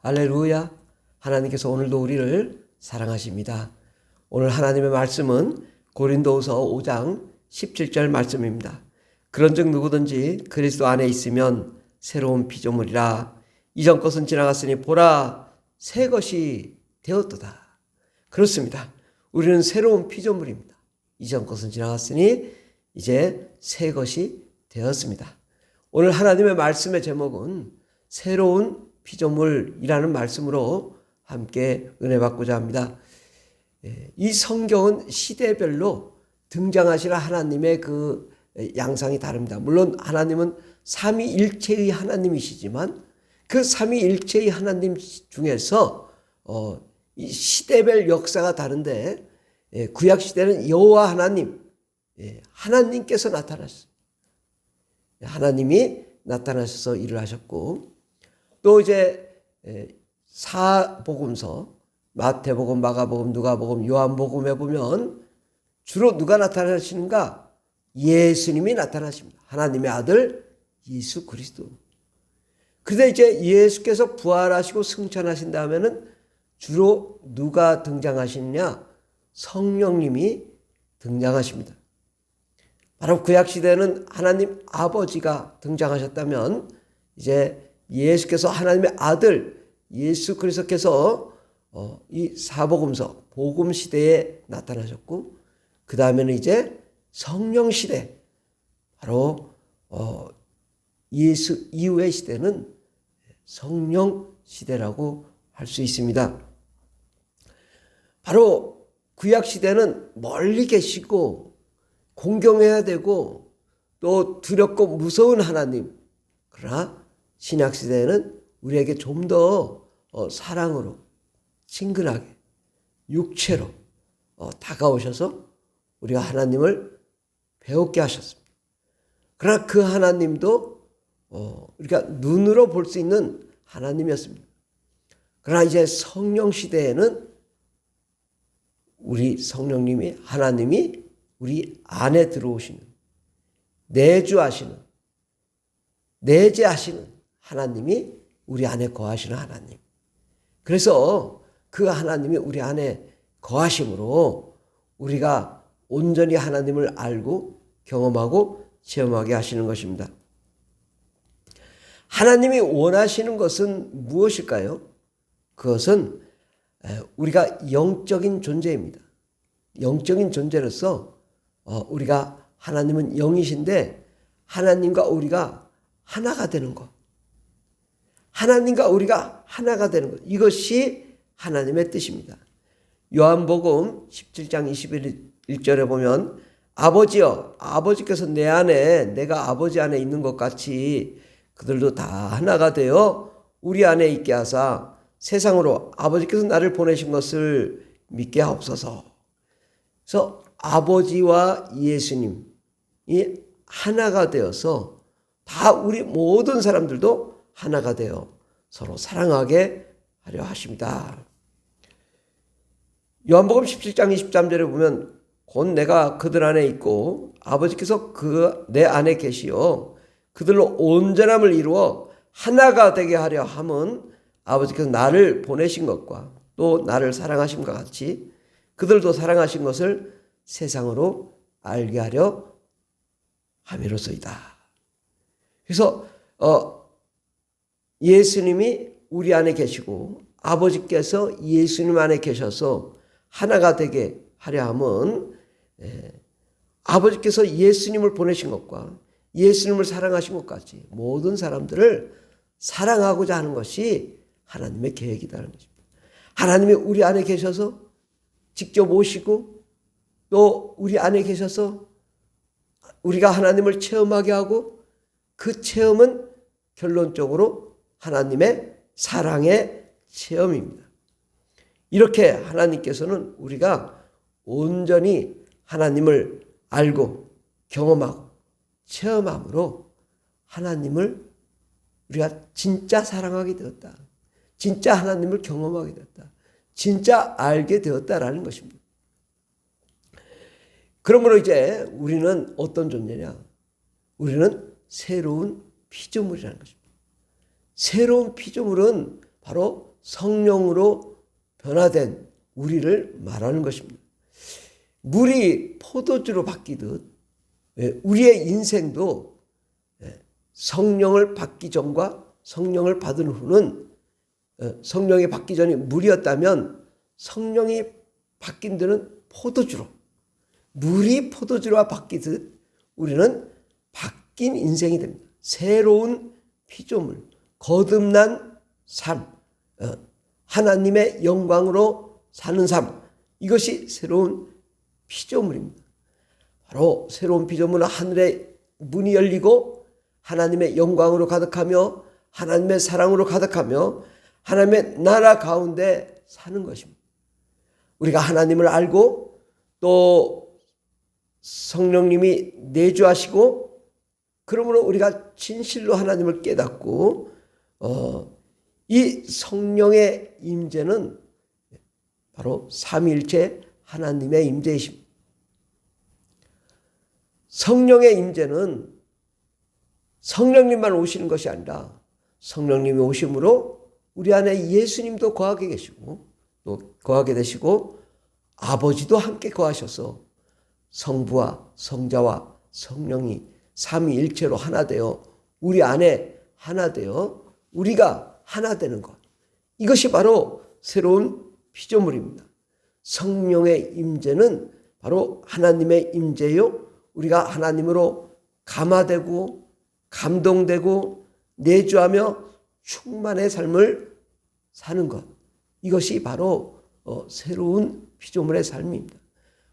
할렐루야. 하나님께서 오늘도 우리를 사랑하십니다. 오늘 하나님의 말씀은 고린도후서 5장 17절 말씀입니다. 그런즉 누구든지 그리스도 안에 있으면 새로운 피조물이라. 이전 것은 지나갔으니 보라 새 것이 되었도다. 그렇습니다. 우리는 새로운 피조물입니다. 이전 것은 지나갔으니 이제 새 것이 되었습니다. 오늘 하나님의 말씀의 제목은 새로운 피조물이라는 말씀으로 함께 은혜 받고자 합니다. 이 성경은 시대별로 등장하시는 하나님의 그 양상이 다릅니다. 물론 하나님은 삼위일체의 하나님이시지만 그 삼위일체의 하나님 중에서 이 시대별 역사가 다른데 구약 시대는 여호와 하나님, 하나님께서 나타나셨어요. 하나님이 나타나셔서 일을 하셨고, 또 이제 사복음서 마태복음, 마가복음, 누가복음, 요한복음에 보면 주로 누가 나타나시는가? 예수님이 나타나십니다. 하나님의 아들 예수 그리스도. 그런데 이제 예수께서 부활하시고 승천하신 다음에는 주로 누가 등장하시느냐? 성령님이 등장하십니다. 바로 구약시대는 하나님 아버지가 등장하셨다면 이제 예수께서 하나님의 아들 예수 그리스도께서 이 사복음서 복음시대에 나타나셨고, 그 다음에는 이제 성령시대, 바로 예수 이후의 시대는 성령시대라고 할 수 있습니다. 바로 구약시대는 멀리 계시고 공경해야 되고 또 두렵고 무서운 하나님, 그러나 신약시대에는 우리에게 좀 더 사랑으로 친근하게 육체로 다가오셔서 우리가 하나님을 배웠게 하셨습니다. 그러나 그 하나님도 우리가 눈으로 볼 수 있는 하나님이었습니다. 그러나 이제 성령 시대에는 우리 성령님이, 하나님이 우리 안에 들어오시는, 내주하시는, 내재하시는 하나님이 우리 안에 거하시는 하나님. 그래서 그 하나님이 우리 안에 거하심으로 우리가 온전히 하나님을 알고 경험하고 체험하게 하시는 것입니다. 하나님이 원하시는 것은 무엇일까요? 그것은 우리가 영적인 존재입니다. 영적인 존재로서 우리가, 하나님은 영이신데 하나님과 우리가 하나가 되는 것, 하나님과 우리가 하나가 되는 것, 이것이 하나님의 뜻입니다. 요한복음 17장 21절에 보면 아버지여, 아버지께서 내 안에, 내가 아버지 안에 있는 것 같이 그들도 다 하나가 되어 우리 안에 있게 하사 세상으로 아버지께서 나를 보내신 것을 믿게 하옵소서. 그래서 아버지와 예수님이 하나가 되어서 다 우리 모든 사람들도 하나가 되어 서로 사랑하게 하려 하십니다. 요한복음 17장 23절에 보면 곧 내가 그들 안에 있고 아버지께서 내 안에 계시어 그들로 온전함을 이루어 하나가 되게 하려 함은 아버지께서 나를 보내신 것과 또 나를 사랑하신 것 같이 그들도 사랑하신 것을 세상으로 알게 하려 함이로소이다. 그래서 예수님이 우리 안에 계시고 아버지께서 예수님 안에 계셔서 하나가 되게 하려 함은 아버지께서 예수님을 보내신 것과 예수님을 사랑하신 것 같이 모든 사람들을 사랑하고자 하는 것이 하나님의 계획이라는 것입니다. 하나님이 우리 안에 계셔서 직접 오시고 또 우리 안에 계셔서 우리가 하나님을 체험하게 하고 그 체험은 결론적으로 하나님의 사랑의 체험입니다. 이렇게 하나님께서는 우리가 온전히 하나님을 알고 경험하고 체험함으로 하나님을 우리가 진짜 사랑하게 되었다. 진짜 하나님을 경험하게 되었다. 진짜 알게 되었다라는 것입니다. 그러므로 이제 우리는 어떤 존재냐? 우리는 새로운 피조물이라는 것입니다. 새로운 피조물은 바로 성령으로 변화된 우리를 말하는 것입니다. 물이 포도주로 바뀌듯 우리의 인생도 성령을 받기 전과 성령을 받은 후는, 성령이 받기 전에 물이었다면 성령이 바뀐 데는 포도주로, 물이 포도주로 바뀌듯 우리는 바뀐 인생이 됩니다. 새로운 피조물, 거듭난 삶, 하나님의 영광으로 사는 삶, 이것이 새로운 피조물입니다. 바로 새로운 피조물은 하늘의 문이 열리고 하나님의 영광으로 가득하며 하나님의 사랑으로 가득하며 하나님의 나라 가운데 사는 것입니다. 우리가 하나님을 알고 또 성령님이 내주하시고, 그러므로 우리가 진실로 하나님을 깨닫고 이 성령의 임재는 바로 삼위일체 하나님의 임재이십니다. 성령의 임재는 성령님만 오시는 것이 아니라 성령님이 오심으로 우리 안에 예수님도 거하게 계시고 또 거하게 되시고 아버지도 함께 거하셔서 성부와 성자와 성령이 삼위일체로 하나 되어 우리 안에 하나 되어 우리가 하나 되는 것, 이것이 바로 새로운 피조물입니다. 성령의 임재는 바로 하나님의 임재요, 우리가 하나님으로 감화되고 감동되고 내주하며 충만의 삶을 사는 것, 이것이 바로 새로운 피조물의 삶입니다.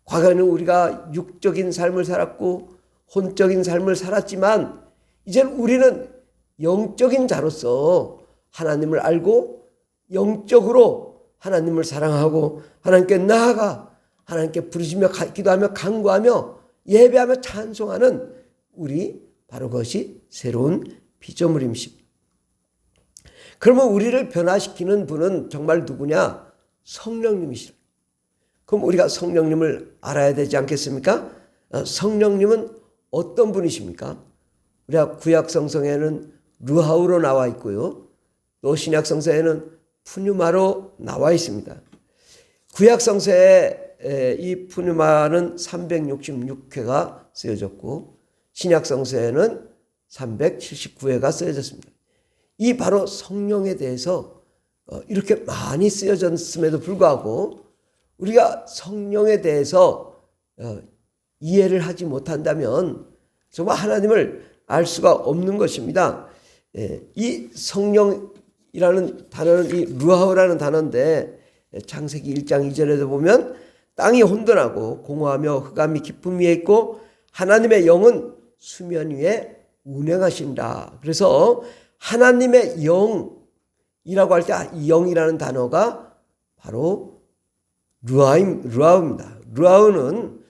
과거에는 우리가 육적인 삶을 살았고 혼적인 삶을 살았지만 이제는 우리는 영적인 자로서 하나님을 알고 영적으로 하나님을 사랑하고 하나님께 나아가 하나님께 부르시며 기도하며 간구하며 예배하며 찬송하는 우리, 바로 그것이 새로운 피조물임입니다. 그러면 우리를 변화시키는 분은 정말 누구냐? 성령님이시라. 그럼 우리가 성령님을 알아야 되지 않겠습니까? 성령님은 어떤 분이십니까? 우리가 구약성서에는 르하우로 나와 있고요, 또 신약성서에는 푸뉴마로 나와 있습니다. 구약성서에 이 푸뉴마는 366회가 쓰여졌고 신약성서에는 379회가 쓰여졌습니다. 이 바로 성령에 대해서 이렇게 많이 쓰여졌음에도 불구하고 우리가 성령에 대해서 이해를 하지 못한다면 정말 하나님을 알 수가 없는 것입니다. 이 성령이라는 단어는 이 루하우라는 단어인데 창세기 1장 2절에도 보면 땅이 혼돈하고 공허하며 흑암이 깊음 위에 있고 하나님의 영은 수면 위에 운행하신다. 그래서 하나님의 영이라고 할 때 이 영이라는 단어가 바로 루아우입니다. 루아우는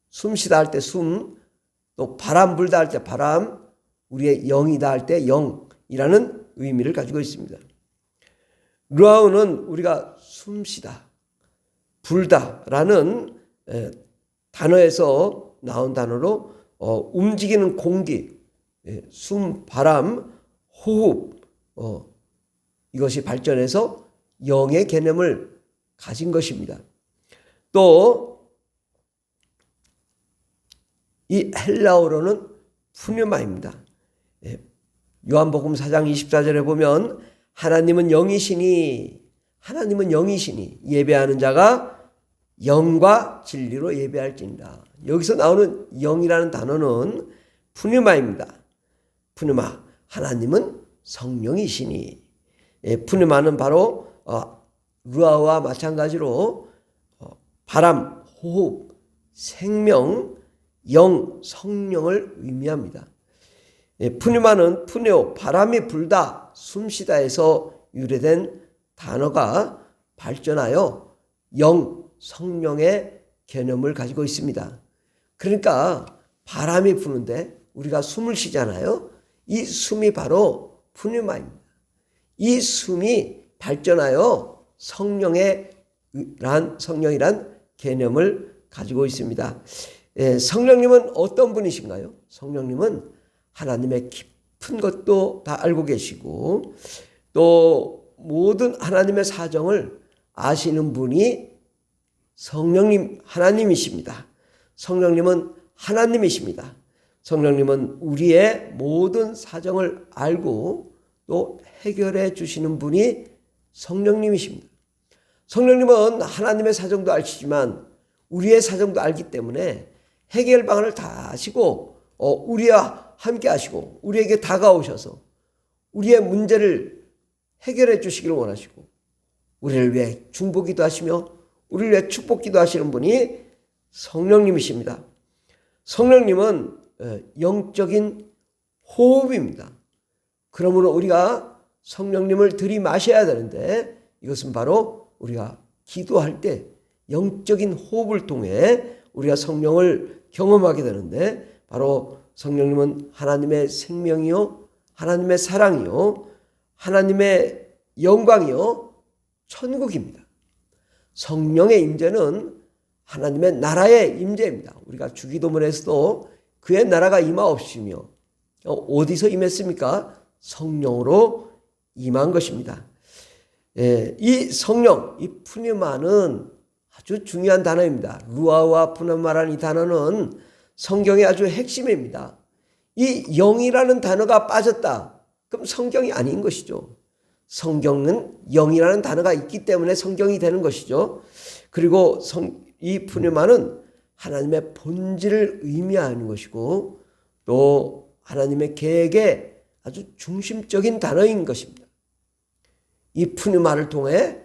숨쉬다 할 때 숨, 또 바람 불다 할 때 바람, 우리의 영이다 할 때 영이라는 의미를 가지고 있습니다. 루아우는 우리가 숨쉬다, 불다라는 단어에서 나온 단어로 움직이는 공기, 숨, 바람, 호흡, 이것이 발전해서 영의 개념을 가진 것입니다. 또 이 헬라어로는 푸뉴마입니다. 요한복음 4장 24절에 보면 하나님은 영이시니 예배하는 자가 영과 진리로 예배할지니라. 여기서 나오는 영이라는 단어는 푸뉴마입니다. 푸뉴마, 하나님은 성령이시니. 푸뉴마는 바로 루아와 마찬가지로 바람, 호흡, 생명, 영, 성령을 의미합니다. 푸뉴마는 푸네오, 바람이 불다, 숨쉬다에서 유래된 단어가 발전하여 영, 성령의 개념을 가지고 있습니다. 그러니까 바람이 부는데 우리가 숨을 쉬잖아요. 이 숨이 바로 푸뉴마입니다. 이 숨이 발전하여 성령이란 개념을 가지고 있습니다. 성령님은 어떤 분이신가요? 성령님은 하나님의 깊은 것도 다 알고 계시고 또 모든 하나님의 사정을 아시는 분이 성령님 하나님이십니다. 성령님은 하나님이십니다. 성령님은 우리의 모든 사정을 알고 또 해결해 주시는 분이 성령님이십니다. 성령님은 하나님의 사정도 아시지만 우리의 사정도 알기 때문에 해결 방안을 다 아시고 우리와 함께 하시고 우리에게 다가오셔서 우리의 문제를 해결해 주시기를 원하시고 우리를 위해 중보기도 하시며 우리를 위해 축복기도 하시는 분이 성령님이십니다. 성령님은 영적인 호흡입니다. 그러므로 우리가 성령님을 들이마셔야 되는데 이것은 바로 우리가 기도할 때 영적인 호흡을 통해 우리가 성령을 경험하게 되는데 바로 성령님은 하나님의 생명이요 하나님의 사랑이요 하나님의 영광이요 천국입니다. 성령의 임재는 하나님의 나라의 임재입니다. 우리가 주기도문에서도 그의 나라가 임하옵시며 어디서 임했습니까? 성령으로 임한 것입니다. 이 성령, 이 푸니마는 아주 중요한 단어입니다. 루아와 푸니마라는 이 단어는 성경의 아주 핵심입니다. 이 영이라는 단어가 빠졌다. 그럼 성경이 아닌 것이죠. 성경은 영이라는 단어가 있기 때문에 성경이 되는 것이죠. 그리고 이 푸니마는 하나님의 본질을 의미하는 것이고 또 하나님의 계획의 아주 중심적인 단어인 것입니다. 이 푸니마를 통해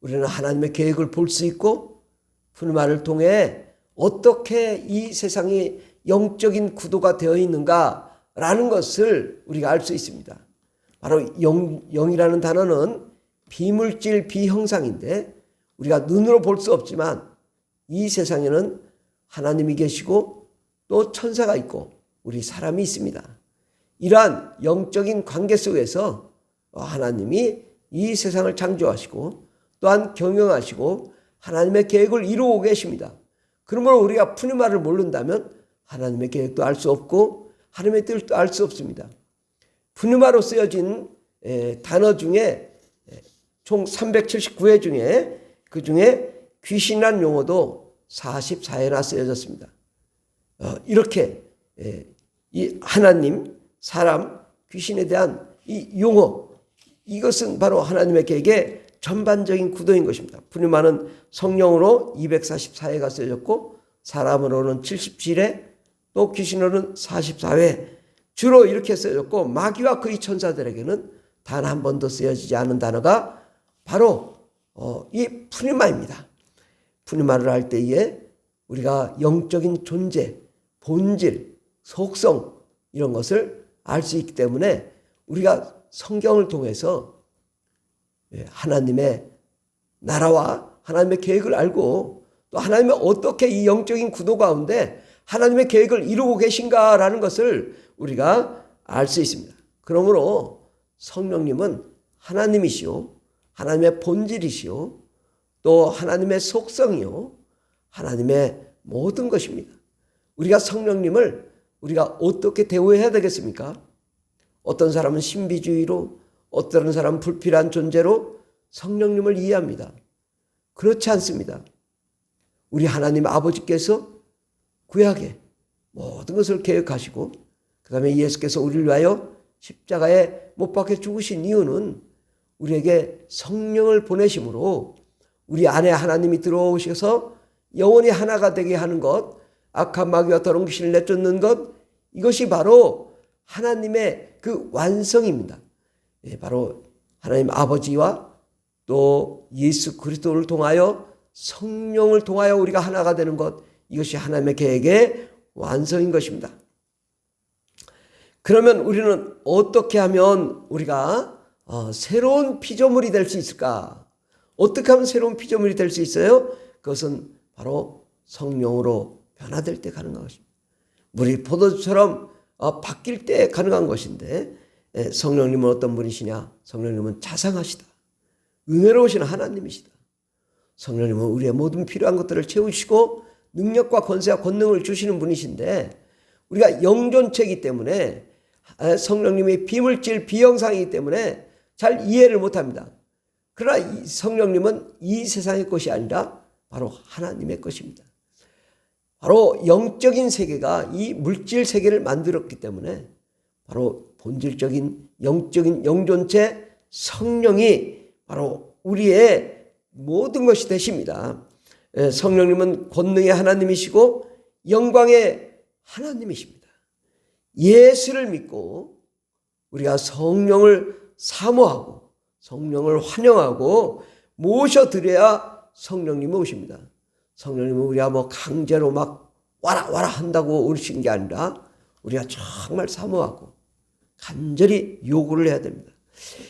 우리는 하나님의 계획을 볼 수 있고 푸니마를 통해 어떻게 이 세상이 영적인 구도가 되어 있는가라는 것을 우리가 알 수 있습니다. 바로 영이라는 단어는 비물질 비형상인데 우리가 눈으로 볼 수 없지만 이 세상에는 하나님이 계시고 또 천사가 있고 우리 사람이 있습니다. 이러한 영적인 관계 속에서 하나님이 이 세상을 창조하시고 또한 경영하시고 하나님의 계획을 이루고 계십니다. 그러므로 우리가 푸니마를 모른다면 하나님의 계획도 알 수 없고 하나님의 뜻도 알 수 없습니다. 푸니마로 쓰여진 단어 중에 총 379회 중에 그 중에 귀신이라는 용어도 44회나 쓰여졌습니다. 이렇게 이 하나님, 사람, 귀신에 대한 이 용어 이것은 바로 하나님의 계획의 전반적인 구도인 것입니다. 푸니마는 성령으로 244회가 쓰여졌고 사람으로는 77회 또 귀신으로는 44회 주로 이렇게 쓰여졌고 마귀와 그의 천사들에게는 단 한 번도 쓰여지지 않은 단어가 바로 이 푸니마입니다. 푸니마를 할 때에 우리가 영적인 존재, 본질, 속성 이런 것을 알 수 있기 때문에 우리가 성경을 통해서 하나님의 나라와 하나님의 계획을 알고 또 하나님이 어떻게 이 영적인 구도 가운데 하나님의 계획을 이루고 계신가라는 것을 우리가 알 수 있습니다. 그러므로 성령님은 하나님이시오, 하나님의 본질이시오, 또 하나님의 속성이요, 하나님의 모든 것입니다. 우리가 성령님을 우리가 어떻게 대우해야 되겠습니까? 어떤 사람은 신비주의로, 어떤 사람은 불필요한 존재로 성령님을 이해합니다. 그렇지 않습니다. 우리 하나님 아버지께서 구약에 모든 것을 계획하시고 그 다음에 예수께서 우리를 위하여 십자가에 못 박혀 죽으신 이유는 우리에게 성령을 보내심으로 우리 안에 하나님이 들어오셔서 영원히 하나가 되게 하는 것, 악한 마귀와 더러운 귀신을 내쫓는 것, 이것이 바로 하나님의 그 완성입니다. 바로 하나님 아버지와 또 예수 그리스도를 통하여 성령을 통하여 우리가 하나가 되는 것, 이것이 하나님의 계획의 완성인 것입니다. 그러면 우리는 어떻게 하면 우리가 새로운 피조물이 될 수 있을까? 어떻게 하면 새로운 피조물이 될 수 있어요? 그것은 바로 성령으로 변화될 때 가능한 것입니다. 물이 포도주처럼 바뀔 때 가능한 것인데 성령님은 어떤 분이시냐? 성령님은 자상하시다. 은혜로우신 하나님이시다. 성령님은 우리의 모든 필요한 것들을 채우시고 능력과 권세와 권능을 주시는 분이신데 우리가 영존체이기 때문에 성령님이 비물질 비형상이기 때문에 잘 이해를 못합니다. 그러나 이 성령님은 이 세상의 것이 아니라 바로 하나님의 것입니다. 바로 영적인 세계가 이 물질 세계를 만들었기 때문에 바로 본질적인 영적인 영존체 성령이 바로 우리의 모든 것이 되십니다. 성령님은 권능의 하나님이시고 영광의 하나님이십니다. 예수를 믿고 우리가 성령을 사모하고 성령을 환영하고 모셔드려야 성령님이 오십니다. 성령님은 우리가 뭐 강제로 막 와라 와라 한다고 오신 게 아니라 우리가 정말 사모하고 간절히 요구를 해야 됩니다.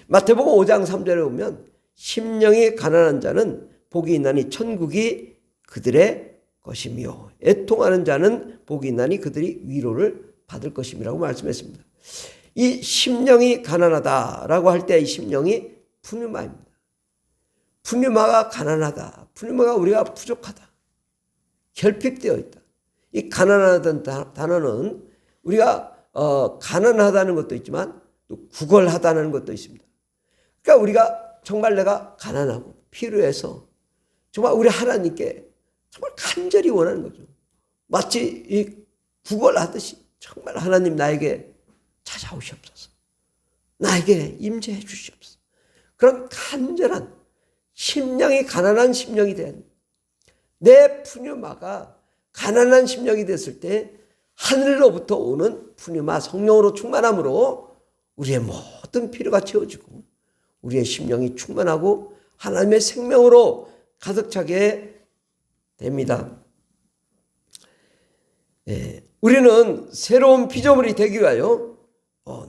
마태복음 5장 3절에 보면 심령이 가난한 자는 복이 있나니 천국이 그들의 것이며 애통하는 자는 복이 있나니 그들이 위로를 받을 것임이라고 말씀했습니다. 이 심령이 가난하다라고 할 때 이 심령이 푸뉴마입니다. 푸뉴마가 가난하다. 푸뉴마가 우리가 부족하다. 결핍되어 있다. 이 가난하다는 단어는 우리가 가난하다는 것도 있지만 또 구걸하다는 것도 있습니다. 그러니까 우리가 정말 내가 가난하고 필요해서 정말 우리 하나님께 정말 간절히 원하는 거죠. 마치 이 구걸하듯이 정말 하나님 나에게 찾아오시옵소서. 나에게 임재해 주시옵소서. 그런 간절한 심령이 가난한 심령이 된 내 푸뉴마가 가난한 심령이 됐을 때 하늘로부터 오는 푸뉴마 성령으로 충만함으로 우리의 모든 필요가 채워지고 우리의 심령이 충만하고 하나님의 생명으로 가득 차게 됩니다. 우리는 새로운 피조물이 되기 위하여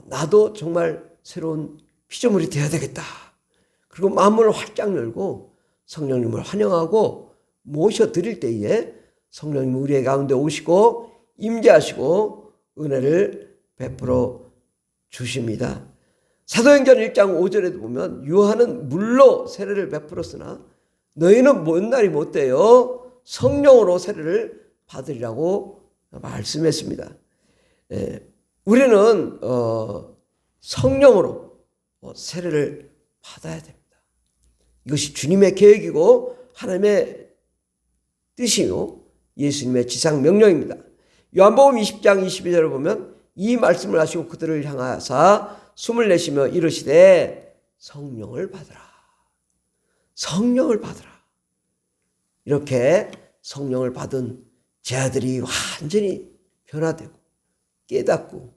나도 정말 새로운 피조물이 되어야 되겠다. 그리고 마음을 활짝 열고 성령님을 환영하고 모셔드릴 때에 성령님 우리의 가운데 오시고 임재하시고 은혜를 베풀어 주십니다. 사도행전 1장 5절에도 보면 요한은 물로 세례를 베풀었으나 너희는 먼 날이 못 되어 성령으로 세례를 받으리라고 말씀했습니다. 우리는 성령으로 세례를 받아야 됩니다. 이것이 주님의 계획이고 하나님의 뜻이요 예수님의 지상 명령입니다. 요한복음 20장 22절을 보면 이 말씀을 하시고 그들을 향하사 숨을 내쉬며 이르시되 성령을 받으라. 성령을 받으라. 이렇게 성령을 받은 제 아들이 완전히 변화되고 깨닫고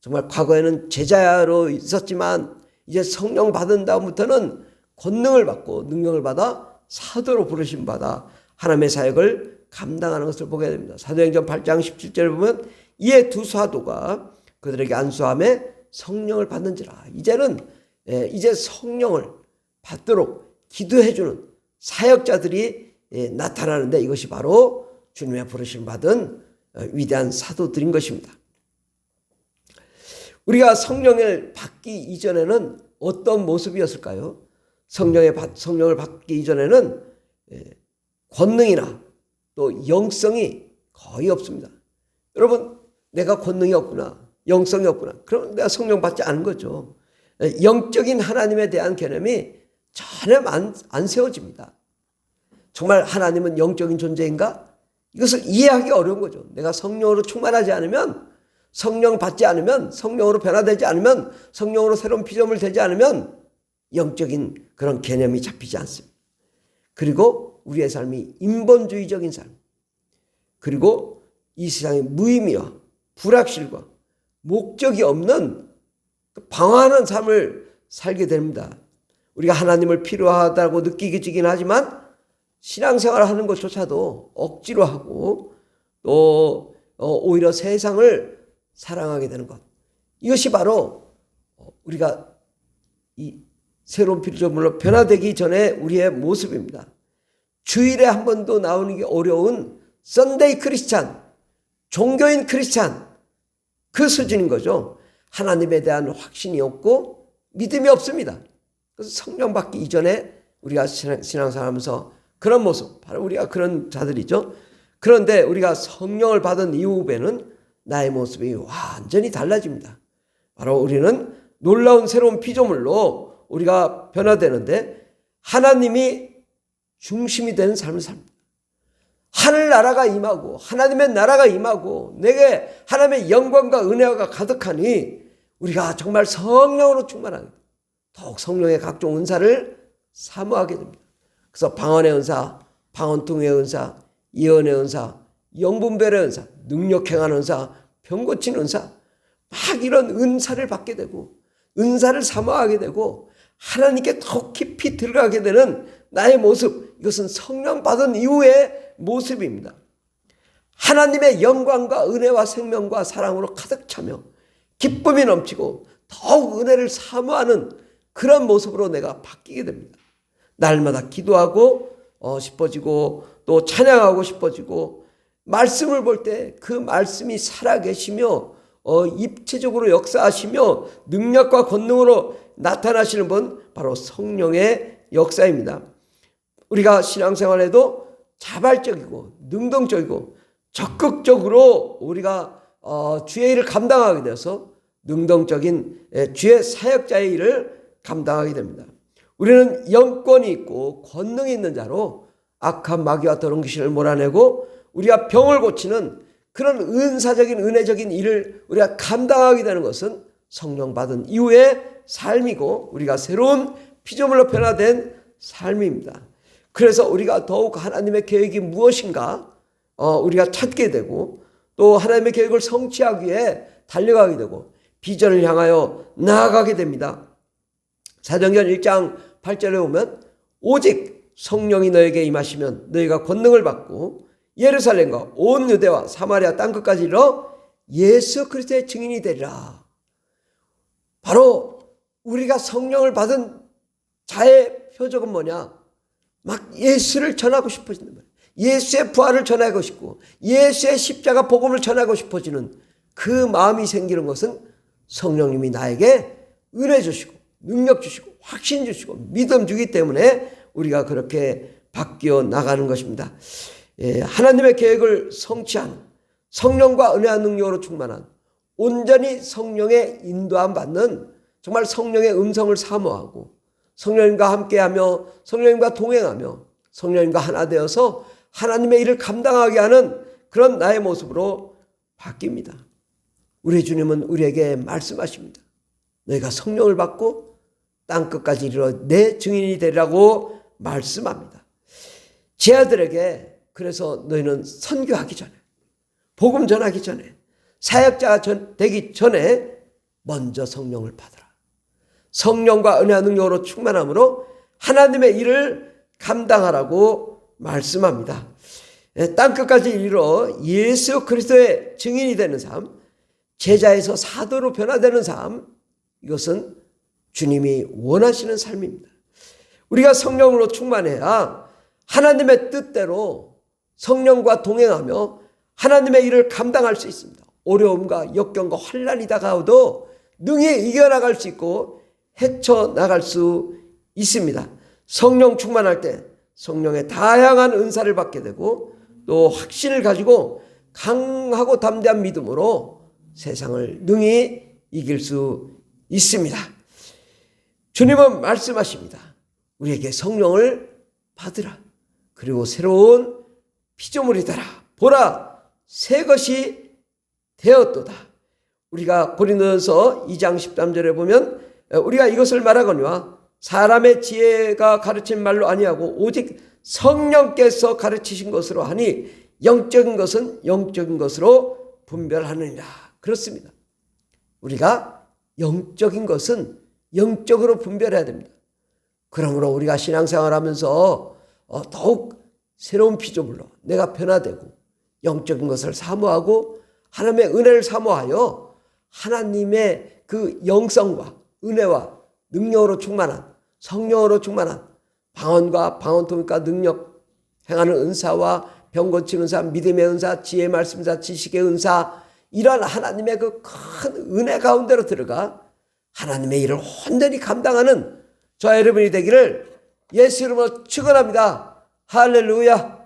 정말 과거에는 제자로 있었지만 이제 성령 받은 다음부터는 권능을 받고 능력을 받아 사도로 부르심 받아 하나님의 사역을 감당하는 것을 보게 됩니다. 사도행전 8장 17절을 보면 이에 두 사도가 그들에게 안수함에 성령을 받는지라. 이제는 이제 성령을 받도록 기도해주는 사역자들이 나타나는데 이것이 바로 주님의 부르심 받은 위대한 사도들인 것입니다. 우리가 성령을 받기 이전에는 어떤 모습이었을까요? 성령을 받기 이전에는 권능이나 또 영성이 거의 없습니다. 여러분, 내가 권능이 없구나, 영성이 없구나. 그럼 내가 성령 받지 않은 거죠. 영적인 하나님에 대한 개념이 전혀 안 세워집니다. 정말 하나님은 영적인 존재인가? 이것을 이해하기 어려운 거죠. 내가 성령으로 충만하지 않으면, 성령 받지 않으면, 성령으로 변화되지 않으면, 성령으로 새로운 피조물 되지 않으면 영적인 그런 개념이 잡히지 않습니다. 그리고 우리의 삶이 인본주의적인 삶, 그리고 이 세상의 무의미와 불확실과 목적이 없는 방황하는 삶을 살게 됩니다. 우리가 하나님을 필요하다고 느끼긴 하지만 신앙생활을 하는 것조차도 억지로 하고 또 오히려 세상을 사랑하게 되는 것. 이것이 바로 우리가 이 새로운 피조물로 변화되기 전에 우리의 모습입니다. 주일에 한 번도 나오는 게 어려운 썬데이 크리스찬, 종교인 크리스찬, 그 수준인 거죠. 하나님에 대한 확신이 없고 믿음이 없습니다. 그래서 성령 받기 이전에 우리가 신앙생활하면서 그런 모습, 바로 우리가 그런 자들이죠. 그런데 우리가 성령을 받은 이후에는 나의 모습이 완전히 달라집니다. 바로 우리는 놀라운 새로운 피조물로 우리가 변화되는데 하나님이 중심이 되는 삶을 삽니다. 하늘나라가 임하고 하나님의 나라가 임하고 내게 하나님의 영광과 은혜가 가득하니 우리가 정말 성령으로 충만하게 됩니다. 더욱 성령의 각종 은사를 사모하게 됩니다. 그래서 방언의 은사, 방언통의 은사, 예언의 은사, 영분별의 은사, 능력 행하는 은사, 병 고치는 은사, 막 이런 은사를 받게 되고 은사를 사모하게 되고 하나님께 더 깊이 들어가게 되는 나의 모습, 이것은 성령 받은 이후의 모습입니다. 하나님의 영광과 은혜와 생명과 사랑으로 가득 차며 기쁨이 넘치고 더욱 은혜를 사모하는 그런 모습으로 내가 바뀌게 됩니다. 날마다 기도하고 싶어지고 또 찬양하고 싶어지고 말씀을 볼 때 그 말씀이 살아계시며 입체적으로 역사하시며 능력과 권능으로 나타나시는 분, 바로 성령의 역사입니다. 우리가 신앙생활에도 자발적이고 능동적이고 적극적으로 우리가 주의 일을 감당하게 되어서 능동적인 주의 사역자의 일을 감당하게 됩니다. 우리는 영권이 있고 권능이 있는 자로 악한 마귀와 더러운 귀신을 몰아내고 우리가 병을 고치는 그런 은사적인 은혜적인 일을 우리가 감당하게 되는 것은 성령 받은 이후의 삶이고 우리가 새로운 피조물로 변화된 삶입니다. 그래서 우리가 더욱 하나님의 계획이 무엇인가 우리가 찾게 되고 또 하나님의 계획을 성취하기 위해 달려가게 되고 비전을 향하여 나아가게 됩니다. 사도행전 1장 8절에 보면 오직 성령이 너에게 임하시면 너희가 권능을 받고 예루살렘과 온 유대와 사마리아 땅끝까지 이르러 예수 그리스도의 증인이 되리라. 바로 우리가 성령을 받은 자의 표적은 뭐냐? 막 예수를 전하고 싶어지는 거예요. 예수의 부활을 전하고 싶고 예수의 십자가 복음을 전하고 싶어지는 그 마음이 생기는 것은 성령님이 나에게 은혜 주시고 능력 주시고 확신 주시고 믿음 주기 때문에 우리가 그렇게 바뀌어 나가는 것입니다. 하나님의 계획을 성취한 성령과 은혜와 능력으로 충만한 온전히 성령의 인도함 받는 정말 성령의 음성을 사모하고 성령님과 함께하며 성령님과 동행하며 성령님과 하나 되어서 하나님의 일을 감당하게 하는 그런 나의 모습으로 바뀝니다. 우리 주님은 우리에게 말씀하십니다. 너희가 성령을 받고 땅끝까지 이르러 내 증인이 되리라고 말씀합니다. 제 아들에게 그래서 너희는 선교하기 전에 복음 전하기 전에 사역자가 되기 전에 먼저 성령을 받으라. 성령과 은혜와 능력으로 충만함으로 하나님의 일을 감당하라고 말씀합니다. 땅끝까지 이르러 예수 그리스도의 증인이 되는 삶, 제자에서 사도로 변화되는 삶, 이것은 주님이 원하시는 삶입니다. 우리가 성령으로 충만해야 하나님의 뜻대로 성령과 동행하며 하나님의 일을 감당할 수 있습니다. 어려움과 역경과 환난이 다가오도 능히 이겨나갈 수 있고 헤쳐나갈 수 있습니다. 성령 충만할 때 성령의 다양한 은사를 받게 되고 또 확신을 가지고 강하고 담대한 믿음으로 세상을 능히 이길 수 있습니다. 주님은 말씀하십니다. 우리에게 성령을 받으라. 그리고 새로운 피조물이 되라. 보라, 새 것이 되었도다. 우리가 고린도전서 2장 13절에 보면 우리가 이것을 말하거니와 사람의 지혜가 가르친 말로 아니하고 오직 성령께서 가르치신 것으로 하니 영적인 것은 영적인 것으로 분별하느니라. 그렇습니다. 우리가 영적인 것은 영적으로 분별해야 됩니다. 그러므로 우리가 신앙생활하면서 더욱 새로운 피조물로 내가 변화되고 영적인 것을 사모하고 하나님의 은혜를 사모하여 하나님의 그 영성과 은혜와 능력으로 충만한 성령으로 충만한 방언과 방언통역과 능력 행하는 은사와 병 고치는 은사, 믿음의 은사, 지혜의 말씀사, 지식의 은사, 이러한 하나님의 그 큰 은혜 가운데로 들어가 하나님의 일을 온전히 감당하는 저와 여러분이 되기를 예수 이름으로 축원합니다. 할렐루야.